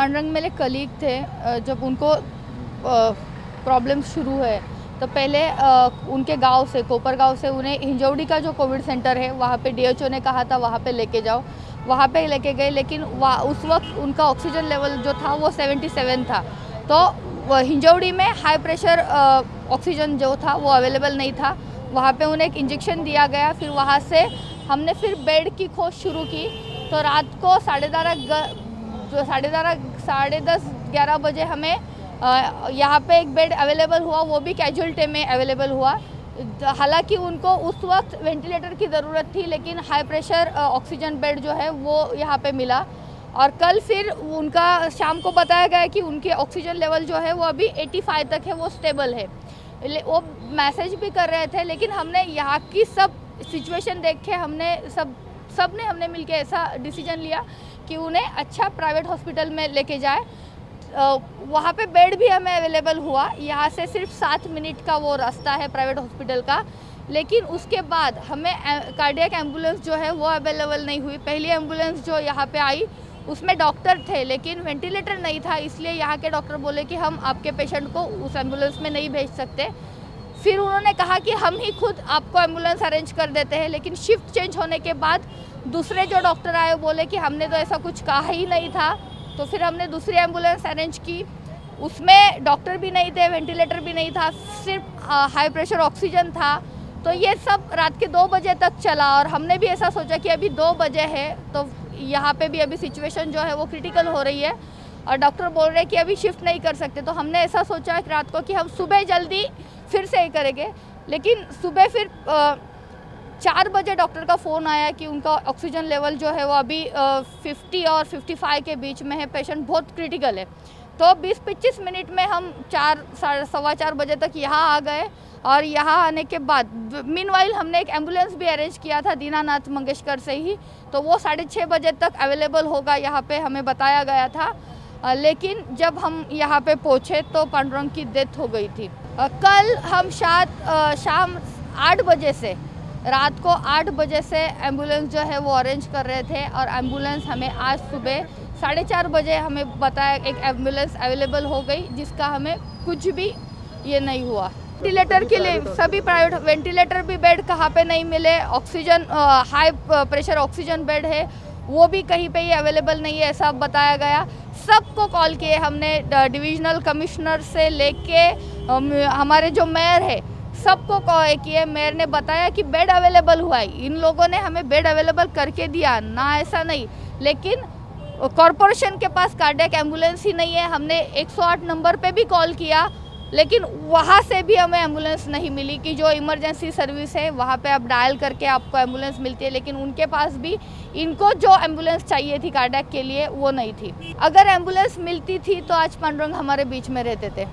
पांडुरंग मेरे कलीग थे। जब उनको प्रॉब्लम्स शुरू है तो पहले उनके गांव से, कोपर गांव से उन्हें हिंजौड़ी का जो कोविड सेंटर है वहाँ पे डीएचओ ने कहा था वहाँ पे लेके जाओ। वहाँ पे लेके गए, लेकिन उस वक्त उनका ऑक्सीजन लेवल जो था वो 77 था। तो हिंजौड़ी में हाई प्रेशर ऑक्सीजन जो था वो अवेलेबल नहीं था। वहाँ पे उन्हें एक इंजेक्शन दिया गया। फिर वहाँ से हमने फिर बेड की खोज शुरू की। तो रात को 10:30-11 बजे हमें यहाँ पे एक बेड अवेलेबल हुआ, वो भी कैजुअल्टी में अवेलेबल हुआ। हालांकि उनको उस वक्त वेंटिलेटर की ज़रूरत थी, लेकिन हाई प्रेशर ऑक्सीजन बेड जो है वो यहाँ पे मिला। और कल फिर उनका शाम को बताया गया कि उनके ऑक्सीजन लेवल जो है वो अभी 85 तक है, वो स्टेबल है। वो मैसेज भी कर रहे थे, लेकिन हमने यहाँ की सब सिचुएशन देख के हमने मिलके ऐसा डिसीजन लिया कि उन्हें अच्छा प्राइवेट हॉस्पिटल में लेके जाए। वहाँ पे बेड भी हमें अवेलेबल हुआ। यहाँ से सिर्फ 7 मिनट का वो रास्ता है प्राइवेट हॉस्पिटल का। लेकिन उसके बाद हमें कार्डियक एम्बुलेंस जो है वो अवेलेबल नहीं हुई। पहली एम्बुलेंस जो यहाँ पे आई उसमें डॉक्टर थे, लेकिन वेंटिलेटर नहीं था, इसलिए यहाँ के डॉक्टर बोले कि हम आपके पेशेंट को उस एम्बुलेंस में नहीं भेज सकते। फिर उन्होंने कहा कि हम ही खुद आपको एम्बुलेंस अरेंज कर देते हैं। लेकिन शिफ्ट चेंज होने के बाद दूसरे जो डॉक्टर आए बोले कि हमने तो ऐसा कुछ कहा ही नहीं था। तो फिर हमने दूसरी एम्बुलेंस अरेंज की। उसमें डॉक्टर भी नहीं थे, वेंटिलेटर भी नहीं था, सिर्फ हाई प्रेशर ऑक्सीजन था। तो ये सब रात के 2 बजे तक चला। और हमने भी ऐसा सोचा कि अभी 2 बजे है तो यहाँ पे भी अभी सिचुएशन जो है वो क्रिटिकल हो रही है और डॉक्टर बोल रहे हैं कि अभी शिफ्ट नहीं कर सकते। तो हमने ऐसा सोचा कि रात को कि हम सुबह जल्दी फिर से ही करेंगे। लेकिन सुबह फिर 4 बजे डॉक्टर का फ़ोन आया कि उनका ऑक्सीजन लेवल जो है वो अभी 50 और 55 के बीच में है, पेशेंट बहुत क्रिटिकल है। तो 20-25 मिनट में हम 4-4:15 बजे तक यहाँ आ गए। और यहाँ आने के बाद मीनवाइल हमने एक एम्बुलेंस भी अरेंज किया था दीनानाथ मंगेशकर से ही, तो वो 6:30 बजे तक अवेलेबल होगा यहाँ पे हमें बताया गया था। लेकिन जब हम यहाँ पे पहुँचे तो पांडुरंग की डेथ हो गई थी। कल हम शाम 8 बजे से, रात को 8 बजे से एम्बुलेंस जो है वो अरेंज कर रहे थे। और एम्बुलेंस हमें आज सुबह 4:30 बजे हमें बताया एक एम्बुलेंस अवेलेबल हो गई, जिसका हमें कुछ भी ये नहीं हुआ। वेंटिलेटर के लिए सभी प्राइवेट वेंटिलेटर भी बेड कहाँ पे नहीं मिले। Oxygen high pressure oxygen bed है वो भी कहीं पे ही अवेलेबल नहीं है, ऐसा बताया गया। सबको कॉल किए हमने, डिविजनल कमिश्नर से लेके हमारे जो मेयर है सबको कॉल किए। मेयर ने बताया कि बेड अवेलेबल हुआ है, इन लोगों ने हमें बेड अवेलेबल करके दिया ना, ऐसा नहीं। लेकिन कॉरपोरेशन के पास कार्डियक एम्बुलेंस ही नहीं है। हमने 108 नंबर पे भी कॉल किया, लेकिन वहाँ से भी हमें एम्बुलेंस नहीं मिली कि जो इमरजेंसी सर्विस है वहाँ पे आप डायल करके आपको एम्बुलेंस मिलती है। लेकिन उनके पास भी इनको जो एम्बुलेंस चाहिए थी कार्डियक के लिए वो नहीं थी। अगर एम्बुलेंस मिलती थी तो आज पांडुरंग हमारे बीच में रहते थे।